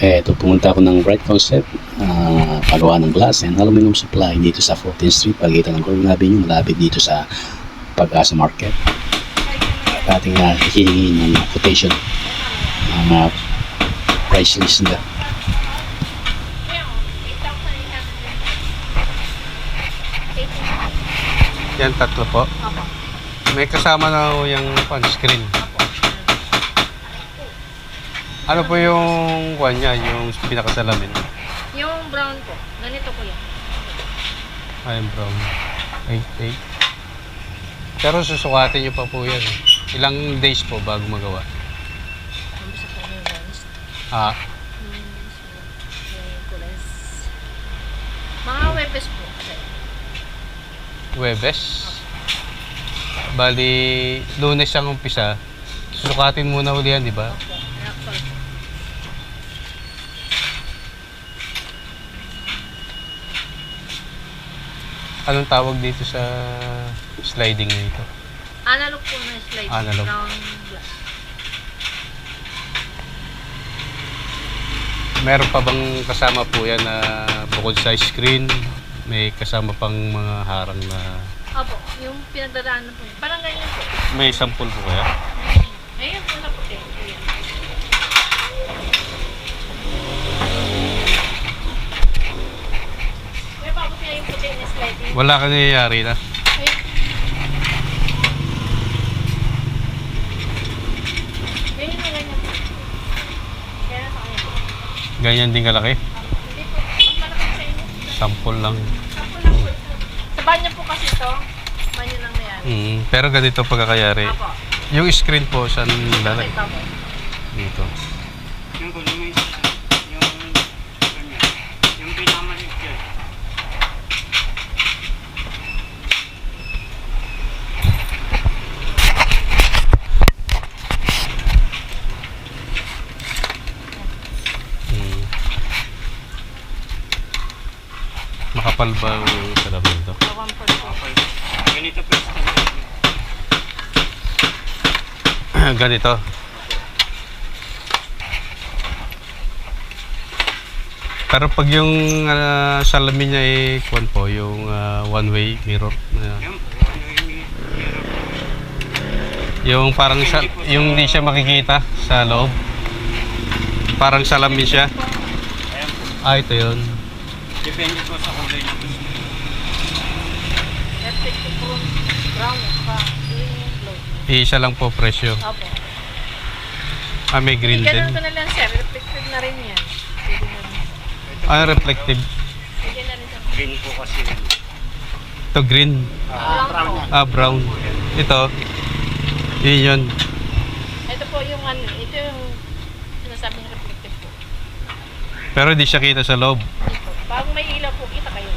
Ito, pumunta ako ng Bright Concept, pagawa ng glass and aluminum supply dito sa 14th Street, pagitan ng Corbin Avenue, malapit dito sa Pag-asa Market. At ating hihingin ng quotation, ang price list nila. Yan, tatlo po. May kasama na ho yung screen. Ano po yung kuha niya, yung pinakasalamin? Yung brown po. Ganito po yan. Ay, brown. 8. Pero susukatin niyo pa po yan. Ilang days po bago magawa? Ang bisa po yung browns. Ah, Mga webes po. Huwebes. Bali, Lunes ang umpisa. Susukatin muna uli yan, di ba? Anong tawag dito sa sliding na ito? Analog po na slide. Analog. Brown glass. Meron pa bang kasama po yan na bukod sa screen, may kasama pang mga harang na... Opo, yung pinagdadaanan po. Parang ganyan po. May sample po kaya? Ayan po na puti. Ayan. May pabuti na yung puti na sliding. Wala ka nangyayari na. Ayan. Ganyan na ganyan po. Kaya sa kanya po. Ganyan din kalaki. Hindi po. Mas malaki sa inyo. Sample lang. Sampo lang po. Sa banyo po kasi ito. Banyo lang mayari. Pero ganito pagkakayari. Apo. Yung screen po, saan lalagay? Ito po. Dito. Yung kunin mo yung pinamalik yun. Makapal ba yung salamin ito? Kawan po po. Ganito po yung standard. Ganito. Pero pag yung salamin niya ay kuwan po, yung one-way mirror. Yung parang yung hindi siya makikita sa loob. Parang salamin siya. Ayan po. Ah, ito yun. Depende po sa kulay na gusto. Reflective po. Brown. Pa. Yung glow. Isa lang po presyo. Opo. Ah, may green Ganun din. ko na lang sir. Reflective na rin yan. Pwede na rin. Ah, reflective. Pwede na rin sa Green po kasi yun. Ito green. brown po. Ah, brown. Ito. Yun yun. Ito po yung ano. Ito yung sinasabing reflective po. Pero hindi siya kita sa loob. Dito. Pag may ilaw po, kita kayo.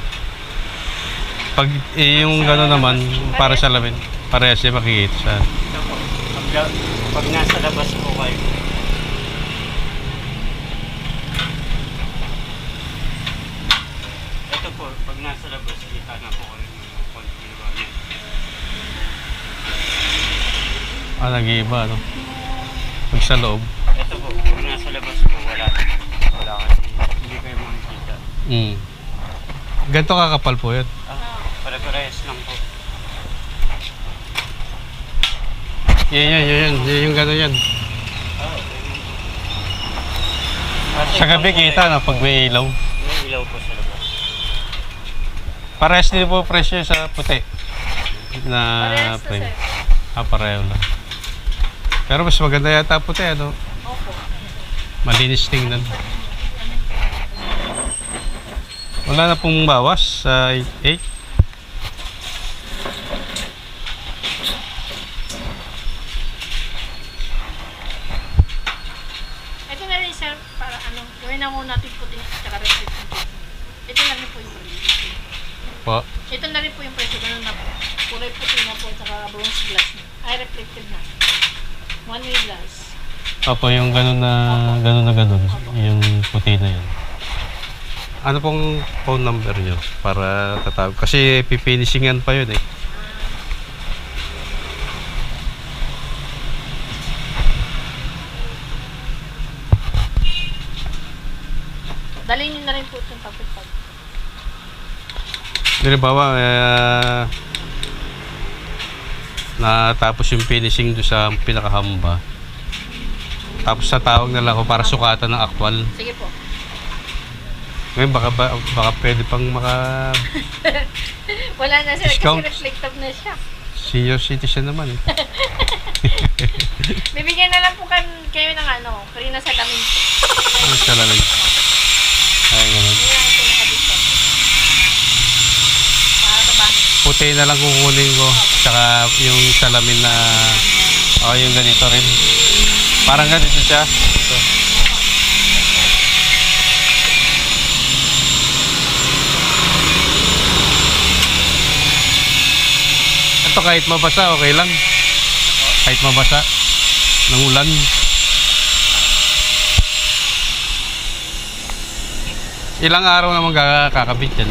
Pag yung gano'n naman, para sa lamin, parehas siya makikita siya. Ito po. Pag nasa labas po kayo. Ito po, pag nasa labas, kita na po kayo ng konti na bagay. Ah, nag-iiba, no? Pag sa loob. Ito po, pag nasa labas po, wala kasi hindi kayo makikita. Ganito kakapal po yun. Pare-parehas lang po. Yan. Yung gano'n yan. Sa gabi kita, no? Pag may ilaw. May ilaw po sa labas. Parehas din po presyo sa puti. Na Parehas na frame. sir. Ah, pareho lang. Pero mas maganda yata puti, ano? Opo. Malinis tingnan. Wala na pong bawas sa 8. Ito na rin sir. Para ano. Gawin na muna natin puti. Tsaka reflective. Ito na rin po yung presyo. Po. Ito na rin po yung presyo. Ganun na po. Kulay puti na po. Tsaka bronze glass na. Ay, reflective na. One way glass. Opo, yung gano'n na gano'n. Yung puti na yun. Ano pong phone number nyo para tatawag? Kasi pipinisingan pa yun eh. Dalhin nyo na rin po itong papipag. Halimbawa, natapos yung finishing doon sa pinakahamba. Tapos sa tawag na lang ako para sukatan ng actual. Sige po. Ngayon baka pwede pang Wala na sir, Discount. kasi reflective na siya. senior citizen naman eh. Bibigyan na lang po kayo ng free na salamin po. Ang salamin. Ay, ganun. Hindi na ito nakadiscount. Para tabangin. Puti na lang kukunin ko. Tsaka yung salamin na, yung ganito rin. Parang ganito siya. Ito. Ito kahit mabasa, okay lang. Kahit mabasa ng ulan. Ilang araw naman kakabit yan.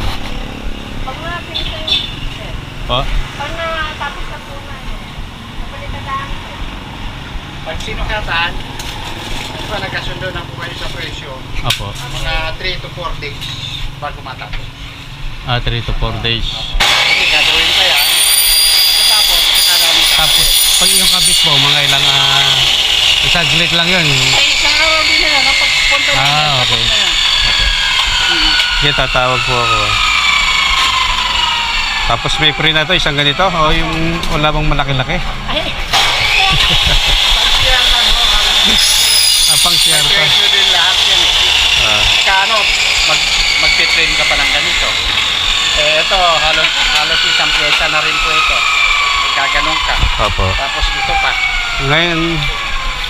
Pag mga pinito yung sir. Po? Pag natapos na po na napalitan lang. Pag sinukatan, diba nagkasundo na po kayo sa presyo, Apo. mga 3 to 4 days bago matapos. 3 to 4 days. Kasi gagawin pa yan, matapos, kakagamit ka. Tapos, pag yung kabit mo, mga ilang, saglit lang yun. Ay, isang araw din na yan, pagpunta mo yan, tapos Okay. na yan. Sige, tatawag po ako. Tapos may free na to, isang ganito. O yung wala bang malaki-laki. Ay, Pag yan, Pang CR pa. presyo din lahat yan. Kano, magtitrain ka pa ng ganito. Ito, halos isang pyesa na rin po ito. Gaganong ka. Opo. Tapos ito pa. Ngayon,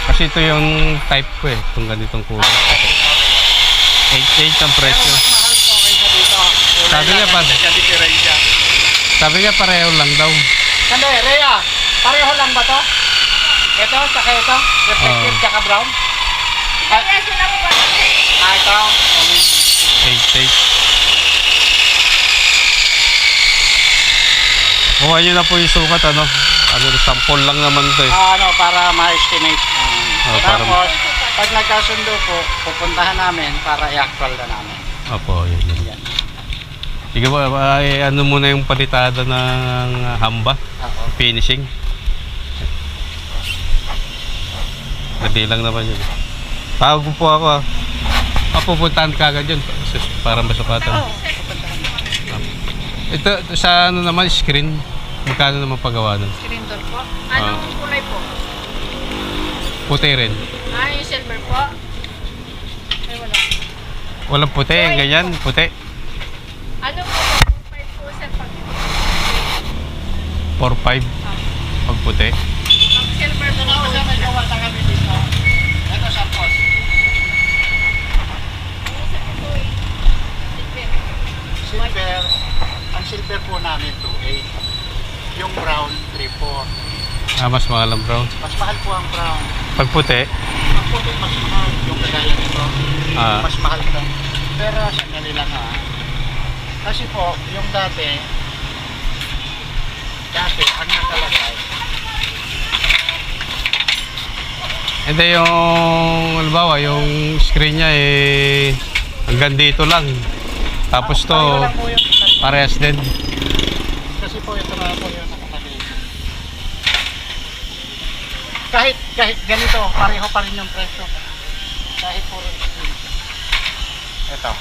kasi ito yung type ko eh. Itong ganitong kulay. 8 ang presyo. Pero mas mahal po kaysa dito. Sabi niya pa. Sa diferensya. Sabi niya pareho lang daw. Sando, Rhea, pareho lang ba to? Ito, tsaka ito, reflective, tsaka brown. kaya sila po ba? Ito, 8. Kuha nyo na po yung sukat, sample lang naman to eh. para ma-estimate. Para Tapos, pag nagkasundo po, pupuntahan namin para i-actual na namin. Opo, yun. Yan. Sige po, ano muna yung palitada ng hamba, Oo. finishing. Dali lang naman yun. Tawag po ako pupuntahan ka agad yun para masukatan. Ito sa naman, screen. Magkano naman paggawa nun? Screen door po. Anong kulay po? Puti rin. Yung silver po. Ay, wala. Walang puti, yung ganyan, puti. Ano po? 4-5 po sir pag 4-5 pag puti. ang silver po. Ito na may gawa na kami dito. Ito, samples. Ano sa po eh? Silver. Silver, ang silver po namin 2.8. Yung brown 3.4. Mas mahal ang brown. Mas mahal po ang brown. Pag puti, Ang puti mas mahal. Yung kagaya nito, Ah. mas mahal ka. Pero sandali lang Kasi po, yung dati ang nakalagay, hindi yung, halimbawa, yung screen niya hanggang dito lang. Tapos to, tayo lang po yung parehas din. kasi po ito na po yung nakatabi. Kahit ganito, pareho pa rin yung presyo. Kahit po rin. Ito.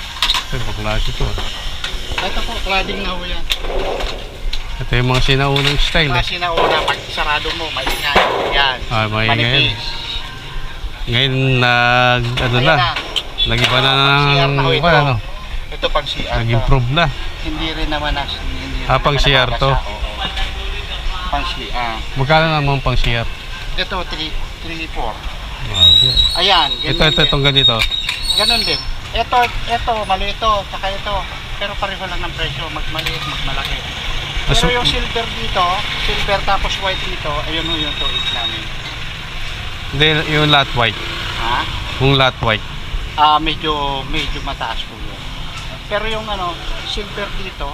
Ito, baklase to. Ito po, cladding na ho yan. Ito yung mga sinaunang style. Kasi nauna, pag sarado mo, maingay. Yan. Maingay. Manipis. Ngayon, Ayan na. nag-iba na CR na ho ng, ito. Ito pang CR. nag-improve na. Hindi rin naman hindi Ah, pang naman CR to? nababasa. Oo. Pang CR. Magkano naman pang CR? Ito, 3-4. Okay. Ayan. Itong ganito. Ganun din. Ito, maliit ito, saka ito. Pero pareho lang ng presyo, magmaliit, magmalaki. Pero yung silver dito, silver tapos white dito, ayun ho yung 2.8 namin. Hindi, yung lot white. Ha? Yung lot white. Medyo mataas po yun. Pero yung silver dito,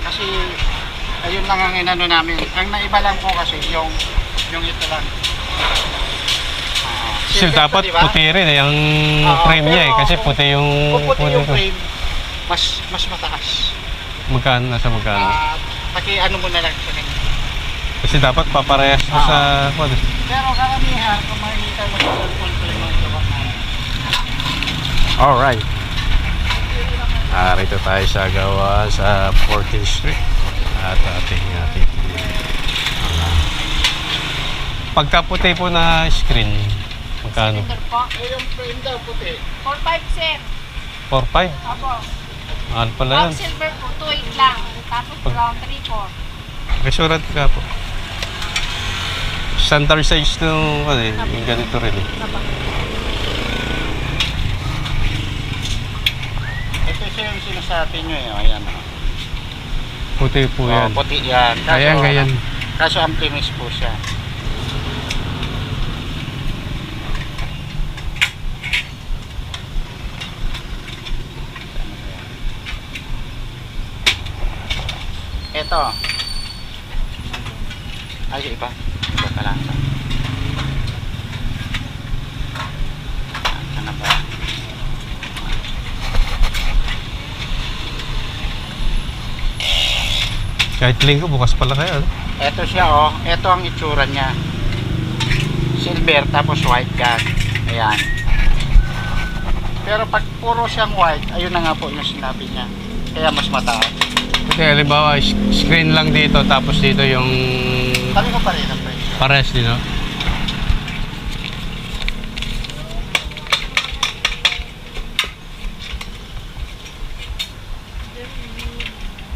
kasi ayun lang ang inano namin. Ang naiba lang po kasi yung ito lang. So, Silver dapat to, diba? puti rin eh, ang Oo, frame niya eh. pero Kasi puti yung... Kung puti yung ko. frame, mas mataas. Magkano, nasa magkano? Ano mo na lang sa kanya. Kasi dapat paparehas mo sa... Pero karamihan, kung makikita mo sa cellphone ko yung mga gawa namin. Alright. Rito tayo sa gawa sa 14th Street. At ating pagkaputi po na screen, magkano? Silver po. Yung frame daw puti. 4.5 sir. 4.5? Opo. Mahal pala Pag yun. silver po, 2.8 lang. Tapos brown, 3.4. Restaurant ka po. Standard size nung ano eh, yung ganito rin eh. Ito siya yung sinasabi nyo eh. Ayan. Puti po yan. Puti yan. Ayan, ganyan. Kaso ang finish po siya. Ito. Ay, iba. Iba pa lang. Ano ba? Kahit linggo, bukas pala kayo. Ano? Ito siya oh. Ito ang itsura niya. Silver tapos white gun. Ayan. Pero pag puro siyang white, ayun na nga po yung sinabi niya. Kaya mas mataas. Kasi halimbawa, screen lang dito, tapos dito yung Sabi ko pa rin ang presyo. pares din, no?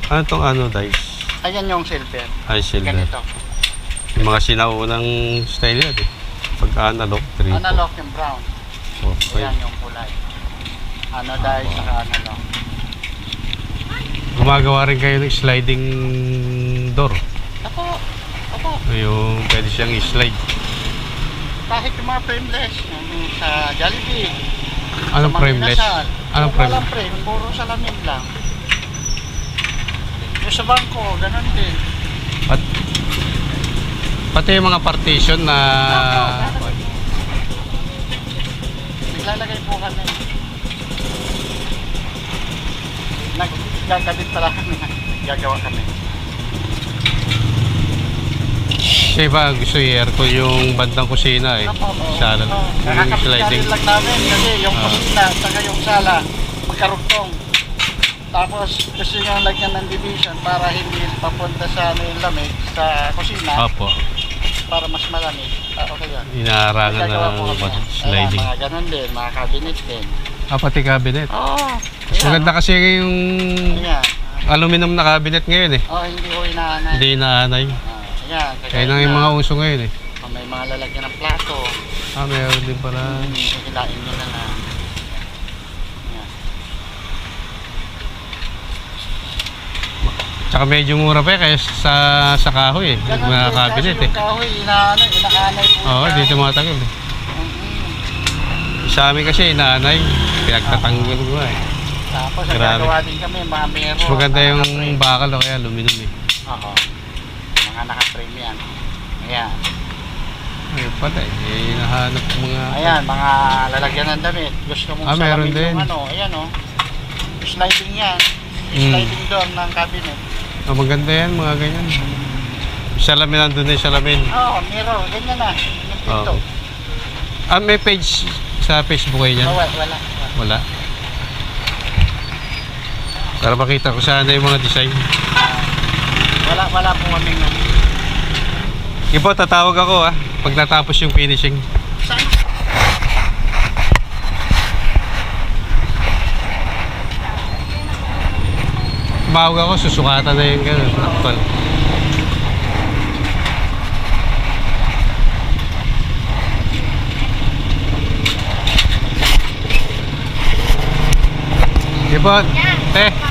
Ano tong ano, dice? Ayan yung silver. Ay, silver. Ganito. Yung mga sinaunang style yan, eh. Pag analog, 3, Analog yung brown. 4, Ayan yung kulay. Anodized saka analog. Gumagawa rin kayo ng sliding door. Ako. Opo. Yung pwede siyang i-slide. Kahit yung mga frameless. Yung sa Jollibee. Anong sa mga frameless? inasal. Anong Kung walang frameless? frame, puro salamin lang. Yung sa bangko, ganun din. Pati yung mga partition na... Naglalagay po kami. Nagkakabit pala kami. Gagawa kami. Kasi iba gusto i-aircon yung bandang kusina eh. Sala. Yung Nakakabit sliding. lang namin kasi yung Ah. kusina saka yung sala magkarugtong. Tapos gusto nyo lagyan ng division para hindi papunta sa yung lamig sa kusina Opo. para mas malamig. Okay yun. Inaharangan Gagawa po na kami. sliding. Ayan, mga ganun din, mga cabinet din. Pati cabinet. Oo. Maganda kasi yung Ayan. aluminum na cabinet ngayon eh. Hindi ko inaanay. Hindi inaanay. Ayan. Kaya na yung mga uso ngayon eh. May mga lalagyan ng plato. Meron din pala. Hilain nyo na lang. Ayan. Tsaka medyo mura pa eh, kaya sa kahoy eh. Yung Ganun mga din, cabinet kaso eh. yung kahoy, inaanay po. Oo, siya. dito matagal eh. Mhm. Sa amin kasi inaanay. Pinagtatanggol ko eh. Tapos ang Grabe. gagawa din kami, mga mero. Mas maganda yung naka-frame. bakal o kaya aluminum eh. Oo. Mga naka-frame yan. Ayan. Ayun pala eh. Hinahanap ko mga... Ayan, mga lalagyan ng damit. Gusto mong meron salamin din. yung ano. Ayan o. Sliding yan. Mm. Sliding door ng cabinet. Maganda yan, mga ganyan. Salamin nandun na yung salamin. Oo, mirror. Ganyan na. Yung pinto. May page sa Facebook kayo niyan? Wala. Wala. Para makita ko sana yung mga design. Wala po kami nga. Ipo, tatawag ako pag natapos yung finishing. Saan? Tumawag ako, susukatan na yung gano'n. Actual. Ipo, te.